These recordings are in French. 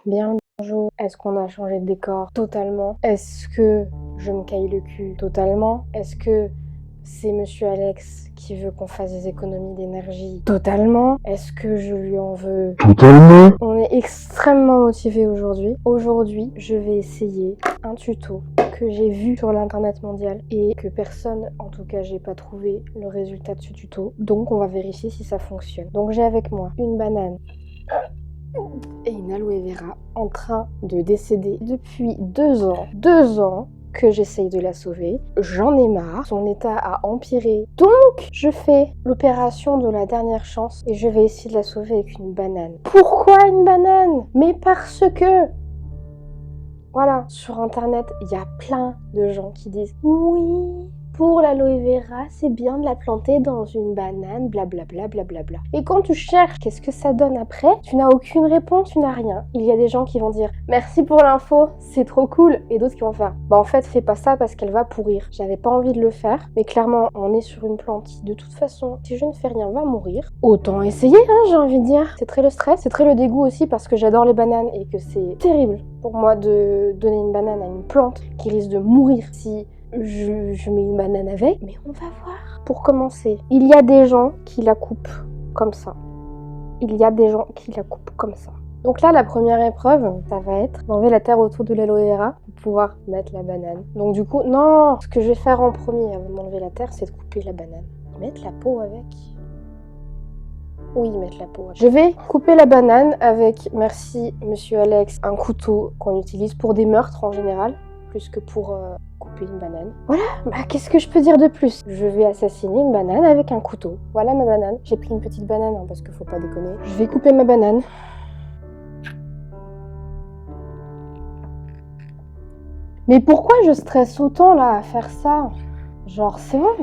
Bien le bonjour. Est-ce qu'on a changé de décor? Totalement. Est-ce que je me caille le cul? Totalement. Est-ce que c'est Monsieur Alex qui veut qu'on fasse des économies d'énergie? Totalement. Est-ce que je lui en veux? Totalement. On est extrêmement motivés aujourd'hui. Aujourd'hui, je vais essayer un tuto que j'ai vu sur l'internet mondial et que personne, en tout cas, j'ai pas trouvé le résultat de ce tuto. Donc, on va vérifier si ça fonctionne. Donc, j'ai avec moi une banane et une aloe vera en train de décéder depuis 2 ans. 2 ans que j'essaye de la sauver. J'en ai marre. Son état a empiré. Donc, je fais l'opération de la dernière chance et je vais essayer de la sauver avec une banane. Pourquoi une banane? Mais parce que... Voilà, sur internet, il y a plein de gens qui disent « Oui, pour l'aloe vera, c'est bien de la planter dans une banane, blablabla, blablabla. » Et quand tu cherches qu'est-ce que ça donne après, tu n'as aucune réponse, tu n'as rien. Il y a des gens qui vont dire « Merci pour l'info, c'est trop cool » et d'autres qui vont faire « Bah en fait, fais pas ça parce qu'elle va pourrir. » J'avais pas envie de le faire, mais clairement, on est sur une plante qui, de toute façon, si je ne fais rien, va mourir. Autant essayer, hein, j'ai envie de dire. C'est très le stress, c'est très le dégoût aussi parce que j'adore les bananes et que c'est terrible pour moi de donner une banane à une plante qui risque de mourir si je mets une banane avec. Mais on va voir. Pour commencer, il y a des gens qui la coupent comme ça. Il y a des gens qui la coupent comme ça. Donc là, la première épreuve, ça va être d'enlever la terre autour de l'aloe vera pour pouvoir mettre la banane. Donc du coup, non, ce que je vais faire en premier avant d'enlever la terre, c'est de couper la banane. Mettre la peau avec. Oui, mettre la peau. Je vais couper la banane avec, merci Monsieur Alex, un couteau qu'on utilise pour des meurtres en général, plus que pour couper une banane. Voilà, bah qu'est-ce que je peux dire de plus? Je vais assassiner une banane avec un couteau. Voilà ma banane. J'ai pris une petite banane hein, parce qu'il faut pas déconner. Je vais couper ma banane. Mais pourquoi je stresse autant là à faire ça? Genre c'est bon.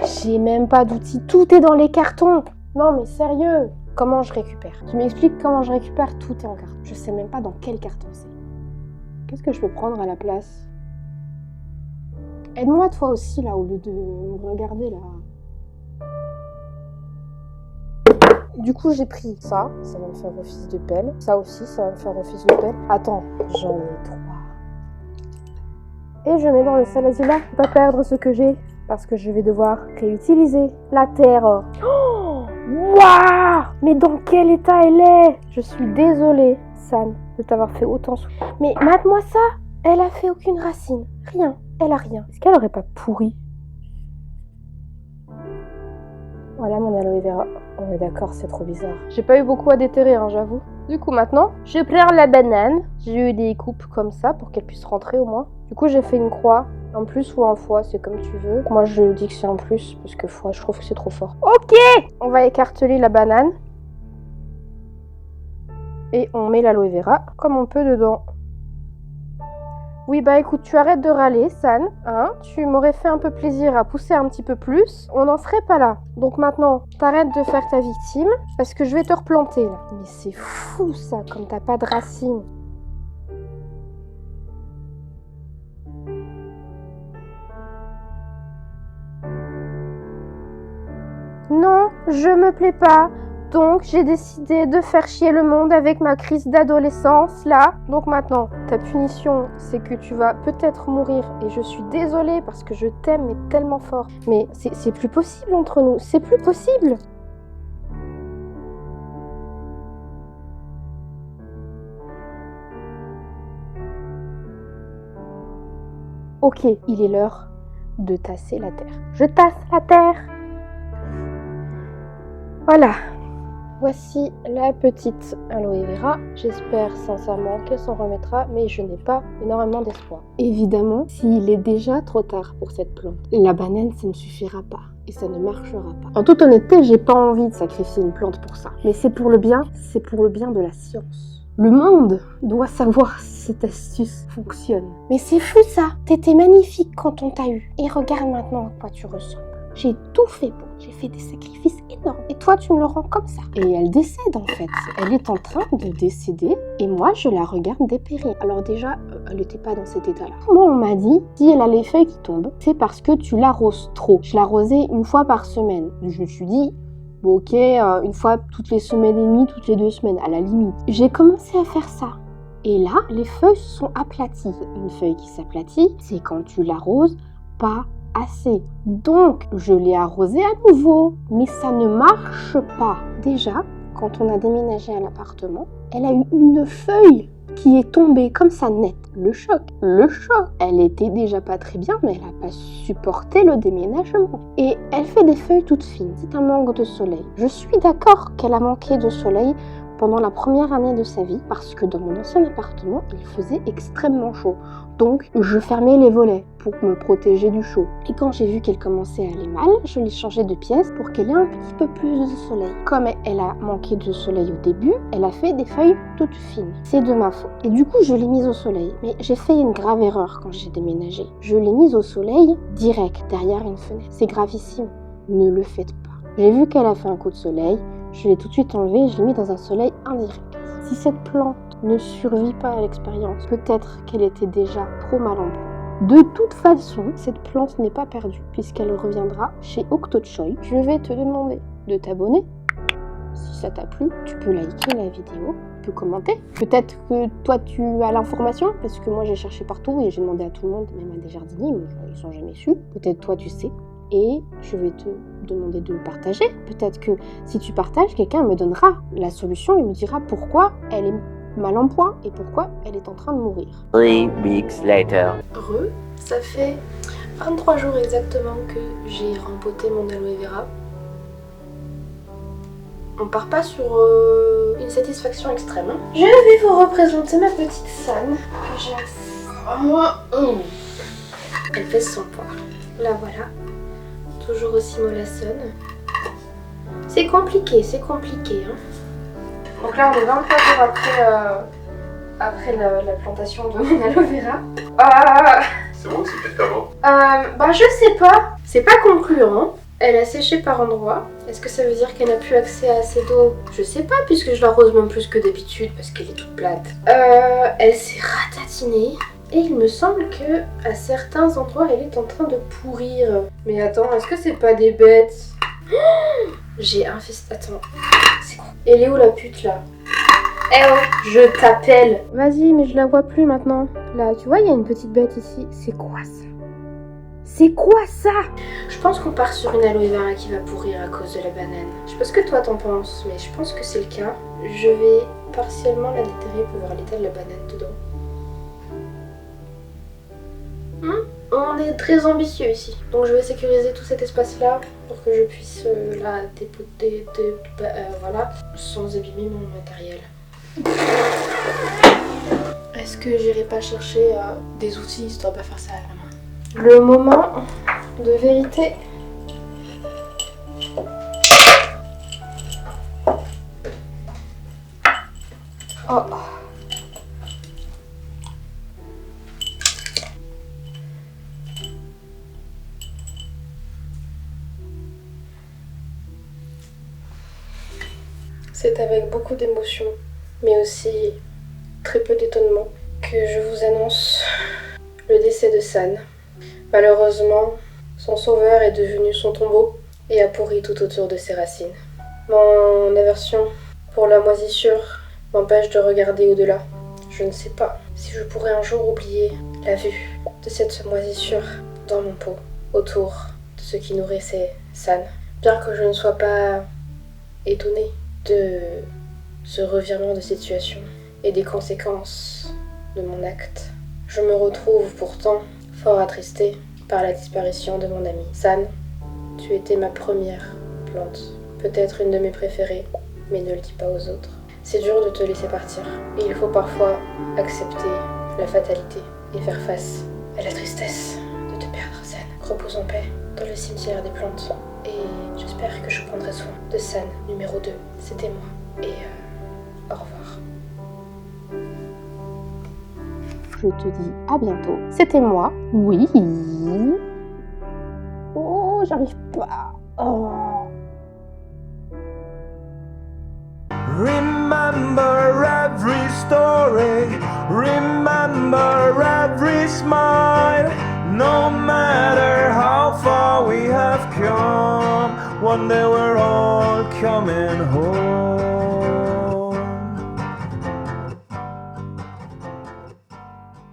J'ai même pas d'outils. Tout est dans les cartons. Non mais sérieux, comment je récupère? Tu m'expliques comment je récupère? Tout est en carton. Je sais même pas dans quel carton c'est. Qu'est-ce que je peux prendre à la place? Aide-moi toi aussi là, au lieu de me regarder là. Du coup j'ai pris ça, ça va me faire office de pelle. Ça aussi, ça va me faire office de pelle. Attends, j'en ai 3. Et je mets dans le saladier-là pour pas perdre ce que j'ai. Parce que je vais devoir réutiliser la terre. Oh, waouh! Mais dans quel état elle est? Je suis désolée, San, de t'avoir fait autant souffrir. Mais mate-moi ça! Elle a fait aucune racine. Rien. Elle a rien. Est-ce qu'elle aurait pas pourri? Voilà mon aloe vera. On est d'accord, c'est trop bizarre. J'ai pas eu beaucoup à déterrer, hein, j'avoue. Du coup, maintenant, je prends la banane. J'ai eu des coupes comme ça pour qu'elle puisse rentrer au moins. Du coup, j'ai fait une croix. En plus ou en fois, c'est comme tu veux. Moi, je dis que c'est en plus, parce que fois, je trouve que c'est trop fort. Ok! On va écarteler la banane. Et on met l'aloe vera comme on peut dedans. Oui, bah écoute, tu arrêtes de râler, San. Hein? Tu m'aurais fait un peu plaisir à pousser un petit peu plus. On n'en serait pas là. Donc maintenant, t'arrêtes de faire ta victime, parce que je vais te replanter, là. Mais c'est fou, ça, comme t'as pas de racines. Non, je me plais pas. Donc j'ai décidé de faire chier le monde avec ma crise d'adolescence là. Donc maintenant, ta punition, c'est que tu vas peut-être mourir. Et je suis désolée parce que je t'aime mais tellement fort. Mais c'est plus possible entre nous, c'est plus possible. Ok, il est l'heure de tasser la terre. Je tasse la terre. Voilà. Voici la petite aloe vera. J'espère sincèrement qu'elle s'en remettra, mais je n'ai pas énormément d'espoir. Évidemment, s'il est déjà trop tard pour cette plante, la banane, ça ne suffira pas. Et ça ne marchera pas. En toute honnêteté, j'ai pas envie de sacrifier une plante pour ça. Mais c'est pour le bien de la science. Le monde doit savoir si cette astuce fonctionne. Mais c'est fou ça! T'étais magnifique quand on t'a eu. Et regarde maintenant à quoi tu ressembles. J'ai tout fait pour. J'ai fait des sacrifices énormes. Et toi, tu me le rends comme ça. Et elle décède en fait. Elle est en train de décéder. Et moi, je la regarde dépérir. Alors déjà, elle n'était pas dans cet état-là. Moi, on m'a dit, si elle a les feuilles qui tombent, c'est parce que tu l'arroses trop. Je l'arrosais 1 fois par semaine. Je me suis dit, bon ok, 1 fois toutes les semaines et demie, toutes les 2 semaines, à la limite. J'ai commencé à faire ça. Et là, les feuilles sont aplaties. Une feuille qui s'aplatit, c'est quand tu l'arroses pas assez. Donc, je l'ai arrosée à nouveau. Mais ça ne marche pas. Déjà, quand on a déménagé à l'appartement, elle a eu une feuille qui est tombée comme ça net. Le choc. Elle était déjà pas très bien, mais elle n'a pas supporté le déménagement. Et elle fait des feuilles toutes fines. C'est un manque de soleil. Je suis d'accord qu'elle a manqué de soleil pendant la première année de sa vie, parce que dans mon ancien appartement, il faisait extrêmement chaud. Donc, je fermais les volets pour me protéger du chaud. Et quand j'ai vu qu'elle commençait à aller mal, je l'ai changée de pièce pour qu'elle ait un petit peu plus de soleil. Comme elle a manqué de soleil au début, elle a fait des feuilles toutes fines. C'est de ma faute. Et du coup, je l'ai mise au soleil. Mais j'ai fait une grave erreur quand j'ai déménagé. Je l'ai mise au soleil direct, derrière une fenêtre. C'est gravissime. Ne le faites pas. J'ai vu qu'elle a fait un coup de soleil. Je l'ai tout de suite enlevée et je l'ai mis dans un soleil indirect. Si cette plante ne survit pas à l'expérience, peut-être qu'elle était déjà trop mal en point. De toute façon, cette plante n'est pas perdue puisqu'elle reviendra chez Octochoy. Je vais te demander de t'abonner. Si ça t'a plu, tu peux liker la vidéo, tu peux commenter. Peut-être que toi tu as l'information parce que moi j'ai cherché partout et j'ai demandé à tout le monde, même à des jardiniers, mais ils sont jamais su. Peut-être toi tu sais. Et je vais te demander de partager. Peut-être que si tu partages, quelqu'un me donnera la solution et me dira pourquoi elle est mal en point et pourquoi elle est en train de mourir. 3 weeks later. Ça fait 23 jours exactement que j'ai rempoté mon aloe vera. On part pas sur une satisfaction extrême. Je vais vous représenter ma petite San que j'ai. Elle fait son poids. La voilà. Toujours aussi mollassonne. C'est compliqué, hein. Donc là on est 23 jours après la plantation de mon aloe vera. C'est bon, c'est peut-être avant. Je sais pas. C'est pas concluant. Elle a séché par endroits. Est-ce que ça veut dire qu'elle n'a plus accès à assez d'eau? Je sais pas, puisque je l'arrose même plus que d'habitude parce qu'elle est toute plate. Elle s'est ratatinée. Et il me semble que à certains endroits, elle est en train de pourrir. Mais attends, est-ce que c'est pas des bêtes? J'ai un fist... Attends, c'est quoi? Elle est où la pute là? Eh oh, je t'appelle. Vas-y, mais je la vois plus maintenant. Là, tu vois, il y a une petite bête ici. C'est quoi ça? C'est quoi ça? Je pense qu'on part sur une aloe vera qui va pourrir à cause de la banane. Je sais pas ce que toi t'en penses, mais je pense que c'est le cas. Je vais partiellement la déterrer pour voir l'état de la banane dedans. On est très ambitieux ici. Donc je vais sécuriser tout cet espace-là pour que je puisse la dépoter, voilà, sans abîmer mon matériel. Est-ce que j'irai pas chercher des outils histoire de pas faire ça à la main? Le moment de vérité. Oh. C'est avec beaucoup d'émotion, mais aussi très peu d'étonnement, que je vous annonce le décès de San. Malheureusement, son sauveur est devenu son tombeau et a pourri tout autour de ses racines. Mon aversion pour la moisissure m'empêche de regarder au-delà. Je ne sais pas si je pourrai un jour oublier la vue de cette moisissure dans mon pot, autour de ce qui nourrissait San. Bien que je ne sois pas étonnée de ce revirement de situation et des conséquences de mon acte, je me retrouve pourtant fort attristée par la disparition de mon ami. San, tu étais ma première plante, peut-être une de mes préférées, mais ne le dis pas aux autres. C'est dur de te laisser partir, et il faut parfois accepter la fatalité et faire face à la tristesse de te perdre, San. Repose en paix dans le cimetière des plantes, et j'espère que je prendrai soin de San numéro 2. C'était moi, et au revoir. Je te dis à bientôt. C'était moi. Oui. Oh, j'arrive pas. Oh. Remember every story, remember every smile. No matter how far we have come, one day we're all coming home.